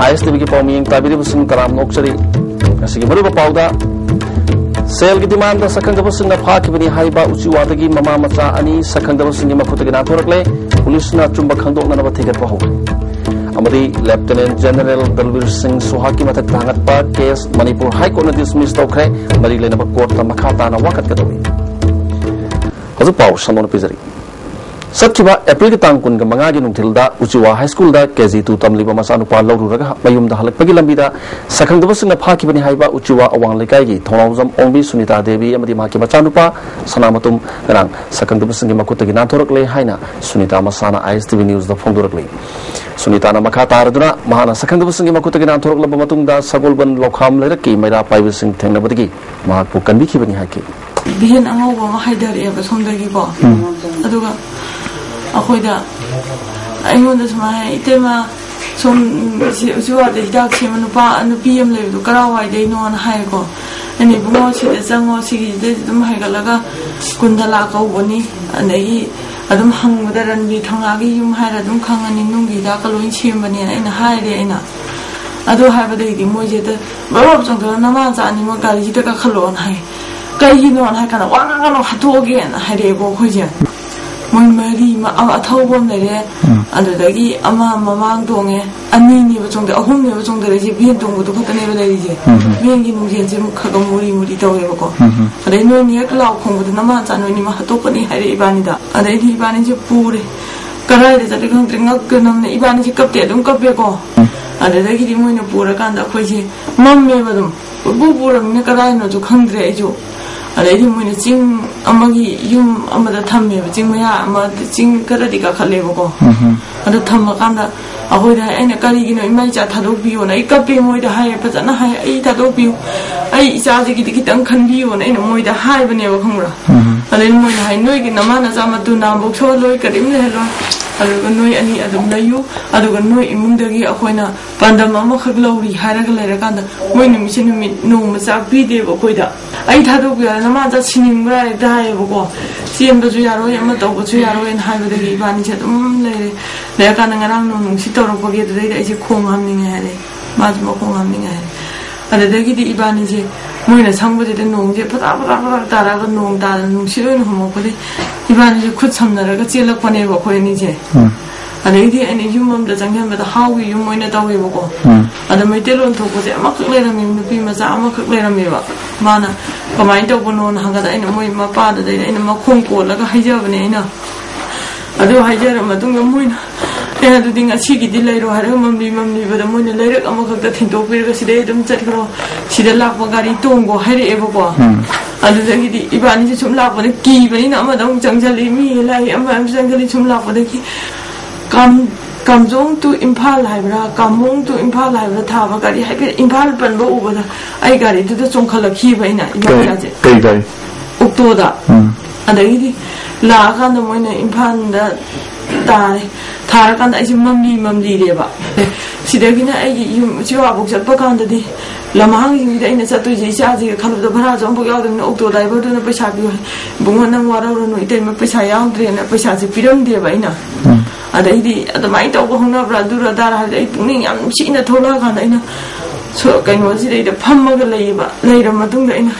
ISTV की पाउमिंग ताबिरिबसिंग तराम नोक्चरी असिगी मरुबा पाउदा सेल की डिमांड सखंगबसिंग फाखिबनी हाइबा उचिवादगी ममा मचा अनि सखंगबसिंग मखुतगी नाथोरकले पुलिसना चुंबा खंगदोकनबा थेगतपा हौरे अमदी लेफ्टिनेंट जनरल दलवीर सिंह सुहाकी मथक थांगतपा case Manipur high court dismiss तौखरे मरी लेनबा कोर्ट मखा ताना वाकतगदोबी हजु पाउ सनोन पिजरी सत्खिबा एप्रिल तांग कुन मंगा की नुथिलदा उचिवा हाई स्कूल दा KG 2 तमलिबा मसानुपा लौरुरगा मयुमदा हलकपगी लंबिदा सखंगदबसिंग फाखिबनी हाइबा उचिवा अवांग लेकाईगी थोनाउजम ओंबी Sunita Devi अमदी माकी मचानुपा सनामतुम गरांग सखंगदबसिंग मकुतगी नाथोरकले हाइना Sunita मसाना ISTV news दा फोंदोरकले सुनीता ना मखा तारदुना महाना सखंगदबसिंग मकुतगी नाथोरकलब मतुंगदा सगोलबन लोखाम लेरकी मैरा पाइबसिंग थेंगनबदगी महाकु कनबिखिबनी हाइकी बिहन अंगौबा मा हाइदरेबा सोमदगीको अदुगा अखोइदा अइमोंदा सुमाय इतेमा सोम जुवादे हिदाक सेम नुपी अम लेबदु करावाइदैनो न हाइको अनि बुङो सिदे जंगो सिगिदे दुम हाइगलगा कुन्दला कौबनी अनगी अदुम हंगदा रनबी थंगागी युम हाइरा दुम खंगनी नुंगी दा कलोइन सेमबनी अइना हाइरे अइना अदु हाइबदैदि मोइजेते बरोब जंगदो नमा जानि मो गारि जिते का खलोन हाइ कईनो न हाइकाना वागानो हतोगे न हाइरेबो खोजे मोइ मरी मा अथौबम लेरे अदुदगी अमा ममांग दोंगे अनिनि बचोंगे अहुमने बचोंगे रेजे बिन दोंगदु खतने बलेजे बिनगी नुजेनजे मुखगा मुरी मुरी तवेबको अदे नो नियक लाव खोंगदु नमा जानोनि मा हतोपनी हाइरे इबानिदा अदे इबानि जे पूरे कराइदे जते खंत्रे ngak नमने इबानि जे कपते दुम कपेको अदुदगी मोइनो पूरा कांदा खोजे मम्मे बदुम बुबुरमने कराइनो जो खंत्रे जो अदे मोइनो चिंग अमगी युम अमदा थम्मे चिंग मया अमा चिंग करदि का खलेबको अदु थम्मा कांदा अहोइदा एने करिगिनो इमाइ चा थादोबियो न इकपे मोइदा हाय फजना हाय आई थादोबियो आई इचाजे गिदि कितंग खनबियो न एने मोइदा हाय बनेबो खंगरा अदे मोइना हाय नोइगी नमाना जामतु नामबोक सो लोइ करिम लेलो अदुगा नोइ अनि अदुम लयु अदुगा नोइ इमुंगदगी अखोइना पांडम अमा खग लौरी हारगा लेरकांदा मोइना मिसे नुमित नोम चाक पिदेबो कोइदा आई थादोबियो नमा जा सिनिंगब्रा दायबो चेंबजु यारोय अमा तौबजु यारोय न हाइबदगी बानि से दुम लेरे लेरकांदा ngaraang नो नुंसि तौरपगे दुदै आइसे खोंग हामनिंग हारे माजमा खोंग हामनिंग हारे अदुदगी दि इबानि जे मोइना सांबजे नोंजे फटा फटा फटा तारागा नोंग तारा नुंसि लोइन हमोपदि इबानि जे खुद समनरगा चेलकपनेबो खोइनि जे अदगी अनि युममदा जंगमदा हाउगी युम मोइना तवेबको अद मैतेलोन थोपजे अमख लेरमि नुपि मजा अमख लेरमिबा माना कमाइ तौबनो हंगदा अइना मोइ मपादा दै अइना मखोंग कोलगा हाइजबने अइना अदु हाइजर मतुंगा मोइना एना दुदि ngasiगिदि लेरो हारे मम्मी मम्मी बदा मोइना लेरक अमखकता थिंतोपिरगा सिदे दुम चटखरो सिदे लापा गारि तोंगो हाइरे एबको अदुदगिदि इबानि जे सुम लापने कीबनिना अमदम जंगजलि मी लाई अमम जंगजलि सुम लापने की कामजोंग टू इम्फाल हाइब्रा कामोंग टू इम्फाल हाइब्रा थाबा गारि हाइबे इम्फाल पनबो उबदा आई गारि दुद चोंखलखिबा इना इबाजाजे कई गारि ओक्टोदा अदगिदि लाखांदा मोइना इम्फालदा तारे थारकांदा आइसे मम्ली रेबा सिदगिना आइगी युम चिवाबोक चटपा कांददि लमांग युमदि आइना चतुइजे इचाजे खलबदा भरा जंबो यावदन ओक्टो ड्राइवरदुना पैसा पियो बुंगो नंग वारावरनो इतैमा पैसा यावद्रेना पैसासे पिरमदेबा इना अदैदि अदमाइ तौबो हंनाब्रा दुरा दारा हाइ पुनिंग याम सिना थोला कांदा इना सो कैनोसिदैदा फम्मगा लैबा लैरा मतुंगदा इना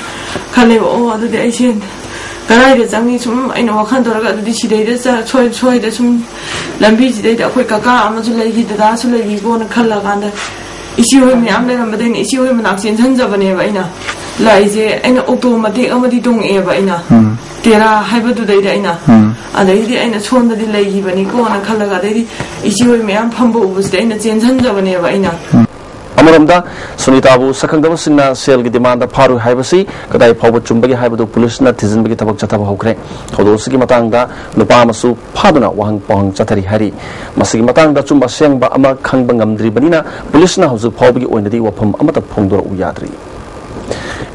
खलेबो ओ अदुदि आइसे कराइदे जंगी सुम आइना वखान तोरगा अदुदि सिदैदा सोइदा सुम लंबी सिदैदा अखोइ काका अमसु लैगी दादासु लैगी गोना खल्ला कांदा इसी होय म्याम लेरमबदैन इसी होय मनाक चेनसनजबनेबा आइना लाइजे आइना ऑटोमेटिक अमदि दोंग एबा आइना तेरा हाइबदुदैदा आइना अदैदि आइना सोंददि लैगिबनि कोना खल्लागा अदैदि इसी होय म्याम फम्बो उबुसदि आइना चेनसनजबनेबा आइना अमरमदा सुनीताबु सखंगदबसिंना सेल की डिमांड फारु हाइबसी कदाई फावब चुंबगी हाइबदु पुलिसना थिजिनबगी थबक चथब हौखरे थौदोसगी मतंगदा नुपा मसु फादुना वहंग पहंग चथरी हरि मसगी मतंगदा चुंबा सेंगबा अमा खंगबा ngamdribaniना पुलिसना हजु फावबगी ओइनदि वफम अमता फोंदोर उयाद्री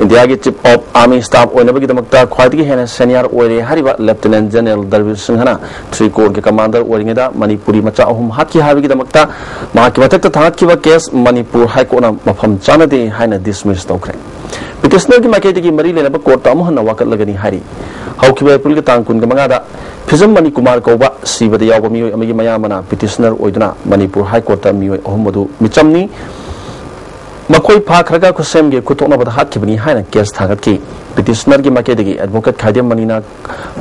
इंडिया की चीफ ऑफ आर्मी स्टाफ ओइनबगी ख्वाइदगी हेना सीनियर ओइरे हरिबा लेफ्टिनेंट जनरल दलवीर सिंहना 3 कोर के कमांडर ओइरिंगदा मणिपुरी मचा अहुम हाकी हाबिगी दमक्ता माकी मथक्ता थांगतखिबा केस मणिपुर हाई कोर्टना मफम चानदे हाइना डिसमिस तौखरे पिटिशनर की माइकई की मरी लेना कोर्ट अमुहन वाकलगनी हारी हौखिबा एप्रिल तांग कुन मंगादा फिजम मणि कुमार कौबा सिबद याव मियोय अमगी मयामना पिटिशनर ओइदना मणिपुर हाई कोर्ट मियोय अहमदु मिचमनी मकोई फाखरगा खुसेमगे खुतोनबद हातखिबनी हाइना केस थागतकी पिटिशनर की माइकई एडवोकेट खाइदेम मणिना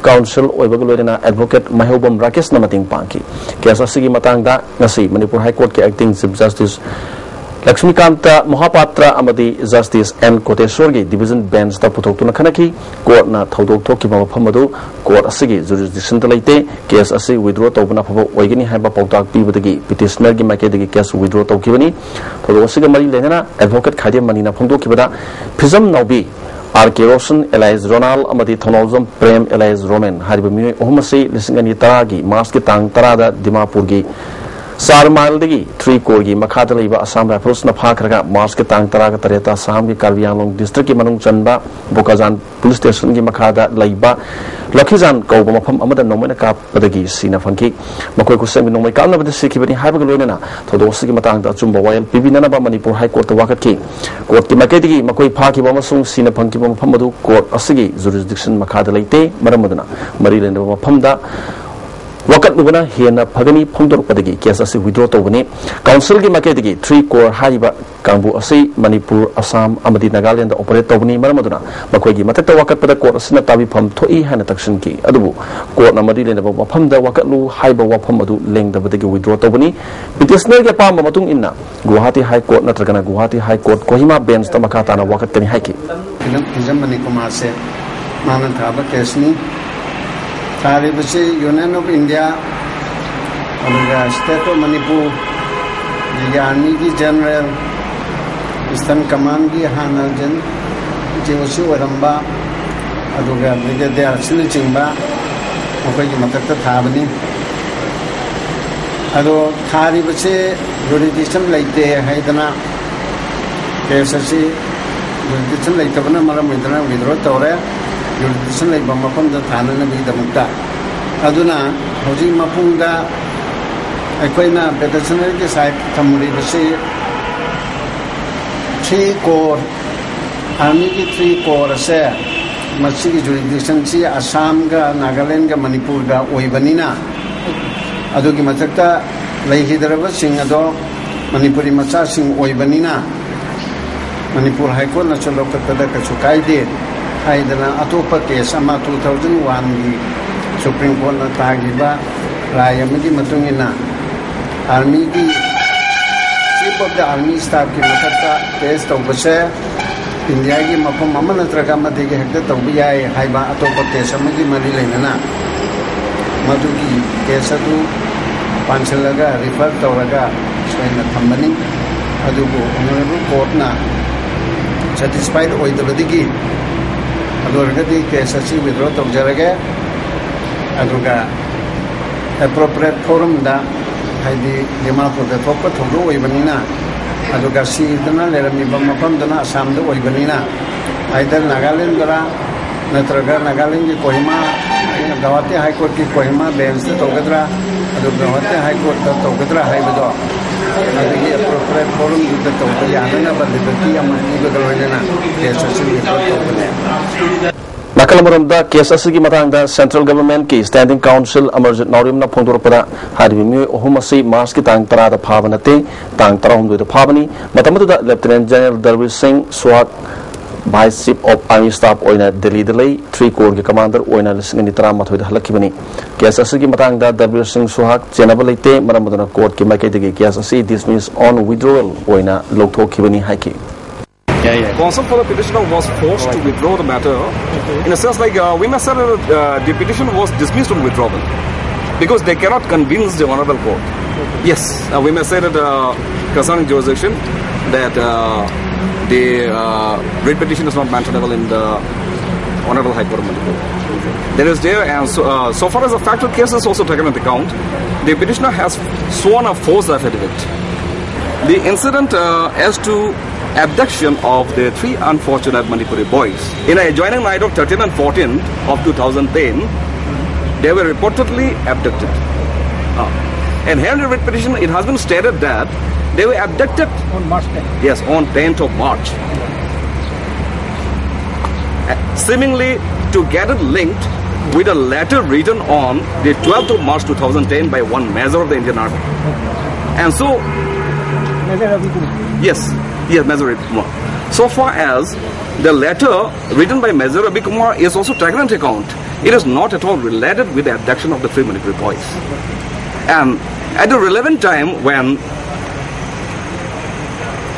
काउंसिल ओइबग लोइना एडवोकेट महबूबम राकेश नमतिंग पांकी केस असिगी मतंगदा ngasi मणिपुर हाई कोर्ट के acting chief justice Lakshmikant Mahapatra अमदी जस्टिस एन कोटेश्वर की डिवीजन बेंच ता पुथोक्तुना खनकी कोर्ट ना थौदोक थोकिबा मफमदु कोर्ट असिगी जुरिसडिक्शन ता लेते केस असि विथड्रॉ तौबना फबो ओइगनी हाइबा पौताक पीबदगी पिटिशनर की माइकेदगी केस विथड्रॉ तौकिबनी थौदोक असिगा मरी लेना एडवोकेट खाइदे मनीना फोंदोकिबदा फिजम नौबी आर के रोशन एलाइज रोनाल अमदी थौनौजम प्रेम एलाइज रोमेन हारिबा मियोय अहुमसि लिसिंग अनि तरागी मार्च की तांग तरादा दिमापुर की सारमालदगी 3 कोर की मखादा लेबा असम राइफल्स न फाखरगा मार्च के तांग तरागा तरेता असम की कार्बियांगलोंग डिस्ट्रिक्ट की मनुंग चनबा बोकाजान पुलिस स्टेशन की मखादा लेबा लखीजान कौबा मफम अमदा नोमैना कापदगी सीना फंकी मकोय कुसेम नोमै कालनबद सिखिबनी हाइबग लोइना थोदोसगी मतंगदा अचुंबा वायल पिबिननबा मणिपुर हाई कोर्ट वाकत की कोर्ट की मकेदगी मकोय फाखिबा मसुंग सीना फंकीबा मफम मदु कोर्ट असगी जुरिसडिक्शन मखादा लेते मरमदना मरी लेनबा मफमदा वकत लुबना हेना फगनी फोंदोरपदगी केस असि विथड्रॉ तौबनी काउंसिल की मकेदगी 3 कोर हाइबा कांबु असि मणिपुर असम अमदी नागालैंड ऑपरेट तौबनी मरमदुना मखोयगी मतक वकत पद कोर्ट असना ताबी फम थोई हाना तक्शन की अदुबु कोर्ट नमदी लेनबा मफम दा वकत लु हाइबा वफम अदु लेंगदबदगी विथड्रॉ तौबनी पिटिशनर के पाम मतुंग इन्ना गुवाहाटी हाई कोर्ट नत्रगना Guwahati high court Kohima bench ता मखा ताना वकत कनी हाइकी फिजम मणि कुमार से मानन थाबा केसनी तारीबसे यूनियन ऑफ इंडिया और स्टेट ऑफ मणिपुर की आर्मी की जनरल ईस्टर्न कमांड की हाना जन जेवसी ओरंबा अदुगा ब्रिगेडियर सिन चिंबा मखोय की मतक थाबनी अदो थारीबसे जुरिडिक्शन लेते हैदना केस असि जुरिडिक्शन लेतबना मरम इदना विथड्रॉ तौरे जुरिडिक्शन लेबा मफमदा थाननबीदमक्ता अदुना हौजी मफुंगा अखोइना पेटिशनर के साइड थमुरिबसे 3 कोर आर्मी की 3 कोर से मसी की जुरिडिक्शन सी असम का नागालैंड का मणिपुर का ओइबनिना अदुगी मथक्ता लेहिदरबा सिंह अदो मणिपुरी मचा सिंह ओइबनिना मणिपुर हाई कोर्ट न चलोकतदा कछु कायदे हाइदना अतोप केस अमा 2001 की सुप्रीम कोर्ट न तागिबा राय अमगी मतुंगिना आर्मी की chief of the army staff की मतक्ता केस तौबसे इंडिया की मफम अमन नत्रगा मदिगे हेक्ट तौबि याय हाइबा अतोप केस अमगी मरि लेना मधुगी केस अदु पांचलगा रिफर तौरगा सोइना थंबनी अदुबो ऑनरेबल कोर्ट ना सैटिस्फाइड ओइदबदिगी अदुरगदी केस असि विथड्रॉ तौजरगे अदुगा एप्रोप्रिएट फोरम दा हाइदि दिमापुर दा थोप थोदो ओइबनिना अदुगा सीदना लेरमिबा मफमदना असम दा ओइबनिना आइदर नागालैंड दरा नत्रगा नागालैंड की कोहिमा गुवाहाटी हाई कोर्ट की कोहिमा बेंच दा तौगद्रा अदु गुवाहाटी हाई कोर्ट दा तौगद्रा हाइबदो अदुगी एप्रोप्रिएट फोरम दा तौबा यादना बलिबती अमनी बदलवेना केस असि विथड्रॉ तौबने नाकलमरमदा केस असगी मतंगदा सेंट्रल गवर्नमेंट की स्टैंडिंग काउंसिल अमरजित नौरिमना फोंदोरपदा हारिबि मियोय अहुम असि मार्च की तांग 13 दा फाबनते तांग 13 दा फाबनी मतमदुदा lieutenant general Dalbir Singh Suhag vice chief of army staff ओइना दिल्ली दलै 3 कोर के कमांडर ओइना लिसिंग 13 दा हलखिबनी केस असगी मतंगदा दरवीर सिंह सुहाग जेनबल लेते मरमदना कोर्ट की माइकेदगी केस असि डिसमिस ऑन विड्रॉवल ओइना लौथोखिबनी हाइकी Counsel for the petitioner was forced to withdraw the matter. In a sense, like we must say that the petition was dismissed on withdrawal because they cannot convince the honorable court. Yes, we may say that concerning jurisdiction that the writ petition is not mentionable in the honorable High Court of Manipur. There is there, and so far as the factual case is also taken into account, the petitioner has sworn a false affidavit. The incident as to abduction of the 3 unfortunate Manipuri boys. In a adjoining night of 13 and 14 of 2010, they were reportedly abducted. And here in the writ petition, it has been stated that they were abducted on March 10th. Yes, on 10th of March. seemingly to get it linked with a letter written on the 12th of March 2010 by one major of the Indian Army. And so, yes, Major Ravi Kumar. So far as the letter written by Major Ravi Kumar is also taken into account, it is not at all related with the abduction of the Free Manipuri boys. And at the relevant time when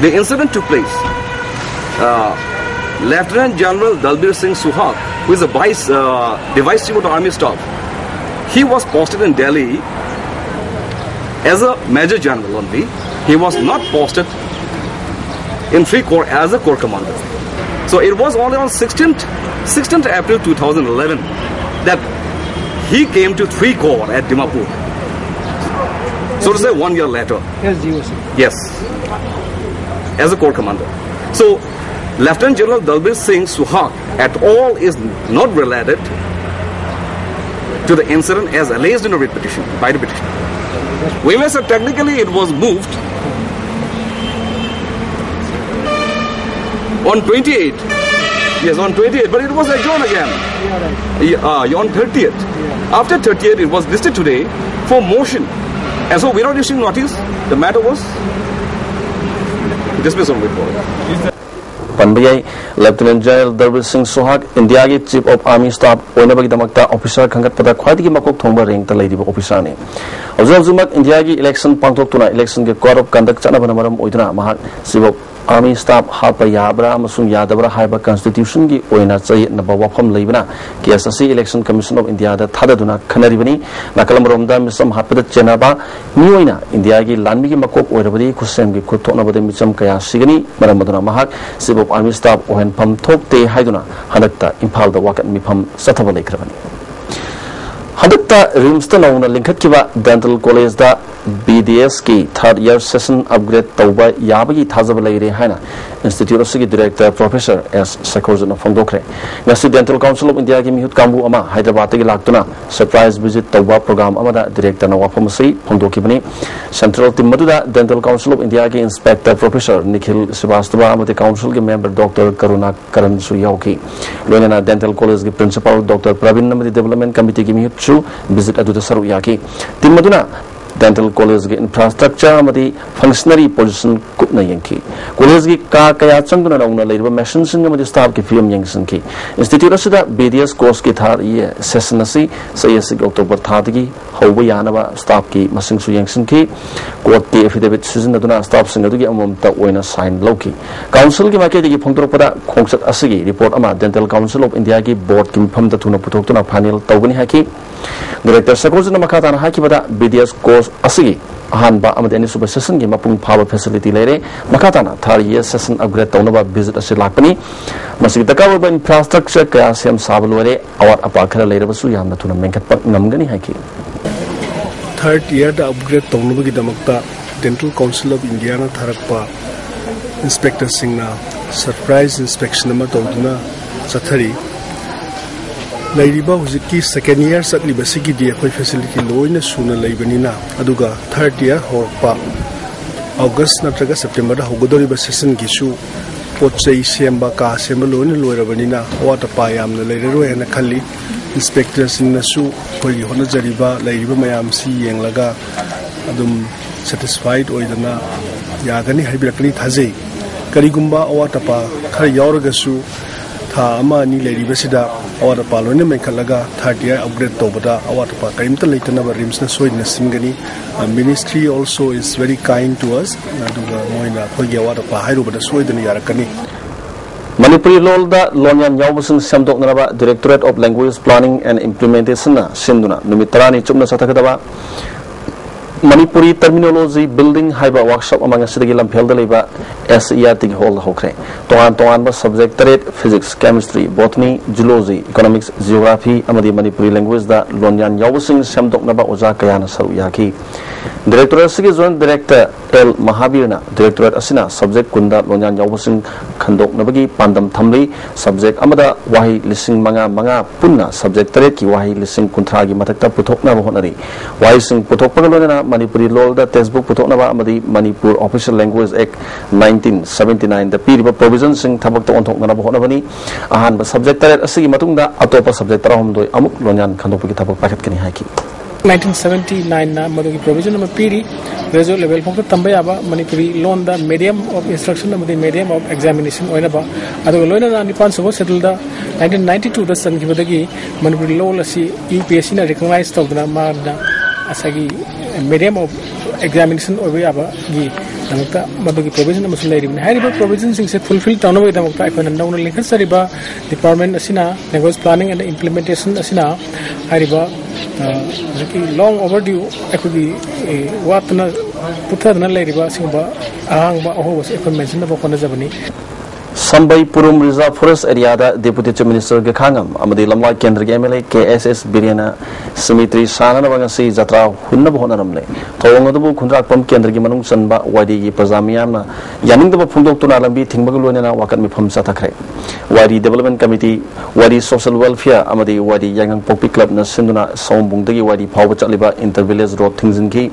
the incident took place, Lieutenant General Dalbir Singh Suhag, who is the Vice Chief of the Army Staff, he was posted in Delhi as a Major General only. He was not posted in 3 Corps as a Corps Commander. So it was only on 16th April 2011 that he came to 3 Corps at Dimapur. So to say 1 year later. Yes, as a Corps Commander. So Lieutenant General Dalbir Singh Suhag at all is not related to the incident as alleged in the writ petition, by the petitioner. We may say technically it was moved on 28th. Yes, on 28th, but it was adjourned again. On 30th. After 30th, it was listed today for motion. And so without issuing notice, the matter was dismissed on withdrawal. Panbayai, Lieutenant General Dalbir Singh Suhag, India ki Chief of Army Staff, Oinabagi Damakta Officer Khangat Pada Khwaidagi Makok Thongba Ring Talaidiba Officer ne. Observe India ki election Pangtok Tuna election ke Code of Conduct Chanabana Maram Oiduna Mahak Chief of Army Staff Hapa Yabra Amasung Yadabra Haiba Constitution ki Oina Chay Nabawapam Leibana KSC Election Commission of India da Thadaduna Khanaribani Nakalamromda Misam Hapada Chenaba Niwina India ki Lanmi ki Makok Oirabadi Kusem ki Kutona Bade Misam Kaya Sigani Maramaduna Mahak Chief of Army Staff Ohen Pam Thok Te Haiduna Hadakta Impal da Wakat Mipam Satabale Krabani Hadakta Rimsta Nauna Linkat Kiva Dental College da BDS ki third year session upgrade tauba yabagi thazabala ire haina Institute of Sigi Director Professor S. Sakorzana Fongdokre Ngasi Dental Council of India ki mihut kambu ama Hyderabad ki laktuna surprise visit tauba program amada Director na wapamasi Fongdokibani Central team maduda Dental Council of India ki Inspector Professor Nikhil Srivastava amade Council ki member Dr. Karuna Karan Suyauki Loinana Dental College ki Principal Dr. Pravin amade Development Committee ki mihut chu visit aduda saruyaki team maduna Dental College ki infrastructure amadi functionary position kupna yanki college ki ka kaya changduna rauna leiba machines amadi staff ki film yangsin ki institute asida BDS course ki thar ye session asi sayasik October thadagi hauba yanaba staff ki masing su yangsin ki court ki affidavit season aduna staff sing adugi amomta oina sign loki council ki make gi phongtorpada khongsat asigi report ama Dental Council of India ki board ki phamda thuna puthokna final tawgani haki Director Sakorzana Makatana Hakibada BDS course Asigi Ahanba Amadani Super Session ki mapung power facility lere Makatana third year session upgrade taunaba visit asilakpani masigi takawaba infrastructure kaya sem sabalore awat apakhara lere basu yamna thuna menkatpak namgani haki third year da upgrade taunaba gi damakta Dental Council of India na tharakpa inspector singna surprise inspection ama tauduna sathari Lairiba hujiki second year satli basigi di akhoi facility loina suna laibanina aduga third year horpa August natraga September da hogodori ba session gisu potchei semba ka semba loina loirabanina wata pa yamna leirero hena khalli inspector singna su khoi hona jariba lairiba mayam si yenglaga adum satisfied oidana yagani haibirakani thajei karigumba awata pa khar yauraga su tha ama ni leiriba sida awat palone men khalaga third year upgrade tobada awat pa kaimta leitana ba rims na soid na simgani ministry also is very kind to us aduga moina khogi awat pa hairu bada soidani yarakani Manipuri Lolda Lonyan Yawbusung Samdok Naraba Directorate of Language Planning and Implementation na Sinduna Numitrani Chumna Satakadaba Manipuri Terminology Building Haiba Workshop among Sidagi Lampel Deliva SERT Hall Hokre. Toan subject rate Physics, Chemistry, Botany, Geology, Economics, Geography, Amadi Manipuri Language da Lonyan Yawusing Samdok Naba Oza Kayana Saruyaki. Director Sigi Joint Director Hotel Mahabirna Directorate asina subject kunda lonyan yawbasing khandok nabagi pandam thamli subject amada wahi lising manga punna subject tare ki wahi lising kunthra gi mathakta puthokna honari wahi sing puthokpa lona Manipuri lol da textbook puthokna ba amadi Manipur Official Language Act 1979 da piriba provision sing thabak ta onthokna ba honabani ahan ba subject tare asigi matungda atopa subject tarahumdoi amuk lonyan khandok gi thabak pakat kani haki 1979 na madhugi provision number piri graduate level phok tamba yaba Manipuri loan the medium of instruction amadi medium of examination oina ba adu loina na nipan subo settle da 1992 da san gibadagi Manipuri law asi UPSC na recognize tawdna ma na asagi medium of examination over yaba gi namukta madhugi provision amusul leiribni hariba provision sing se fulfill tawna bai namukta ikona nawna linkas sariba department asina language planning and implementation asina hariba long overdue actually what na putadna leiriba singba ahangba ohobas ekon mention na bokona jabani Sambai Purum Reserve Forest area da Deputy Chief Minister ge khangam amadi lamlai kendra ge MLA KSS Biryana Simitri Sanana bangasi jatra hunna bhona ramle thawang adu khundrak pam kendra ge manung sanba wadi gi pajamiyam na yaning da phungdok tuna lambi thingba lone na wakat mi pham sa thakre wadi development committee wadi social welfare amadi wadi yangang popi club na sinduna sombung dagi wadi phawba chaliba inter village road thingzin ki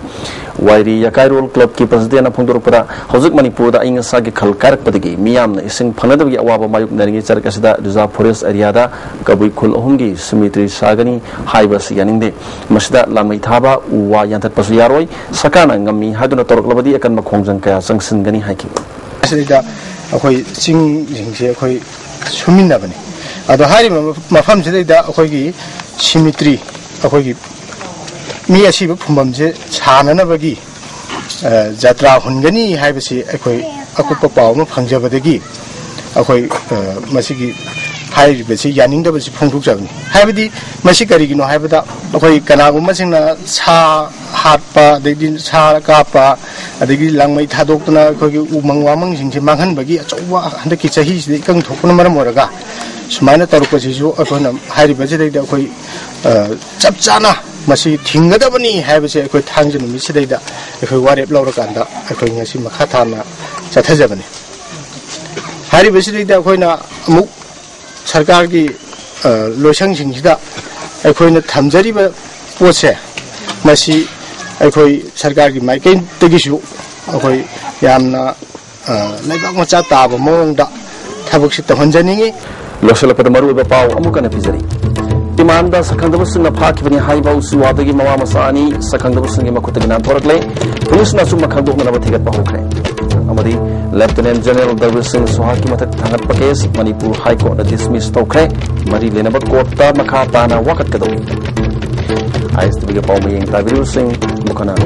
wadi yakai rol club ki president na phungdok para hojik Manipur da inga sa ge khal karak padagi miyam na ising Pangadagi Awaba Mayuk Naringi Charkasida Reserve Forest area da Kabui Kul Ohungi Simitri Sagani Haibas Yaninde Masida Lamai Thaba Uwa Yantat Pasuyaroi Sakana Ngami Haduna Torklabadi akan makhongjang kaya sangsin gani haiki Asida akoi sing jingse akoi suminna bani ado hari mafam sida da akoi gi Simitri akoi gi mi asiba phumbamse chanana bagi jatra hungani haibasi akoi akupa pawma phangjabadagi akoi masigi hai besi yaning da besi phungthuk jabni haibadi masi kari gino haibada akoi kanagu masingna sa hatpa degi sa kapa adegi langmai thadokna akoi umang wamang singse manghan bagi achowa handaki chahi si kang thokna maram oraga sumaina tarukpa sisu akona hai besi dei akoi chapchana masi thingadabani haibase akoi thangjin mi sidaida akoi warep lawrakanda akoi ngasi makha thana chathajabani hari besida akoina amuk sarkar gi loisang singida akoina thamjariba pose masi akoi sarkar gi maiken tegisu akoi yamna laibak macha taba mongda thabuk si tahonjaningi Losela pada maru ba paw amukana pizari Imanda sakangdabu singna phakibani haiba usuwadagi mawa masani sakangdabu singi makutagi nan thorakle police na summa khangdok na bathigat bahokre amadi Lieutenant General Darwin Singh Sohaki mathak thangat pakes Manipur High Court na dismiss tokre mari lenaba court ta makha ta na wakat kadawi ais tibiga paw mayeng tabiru sing mukana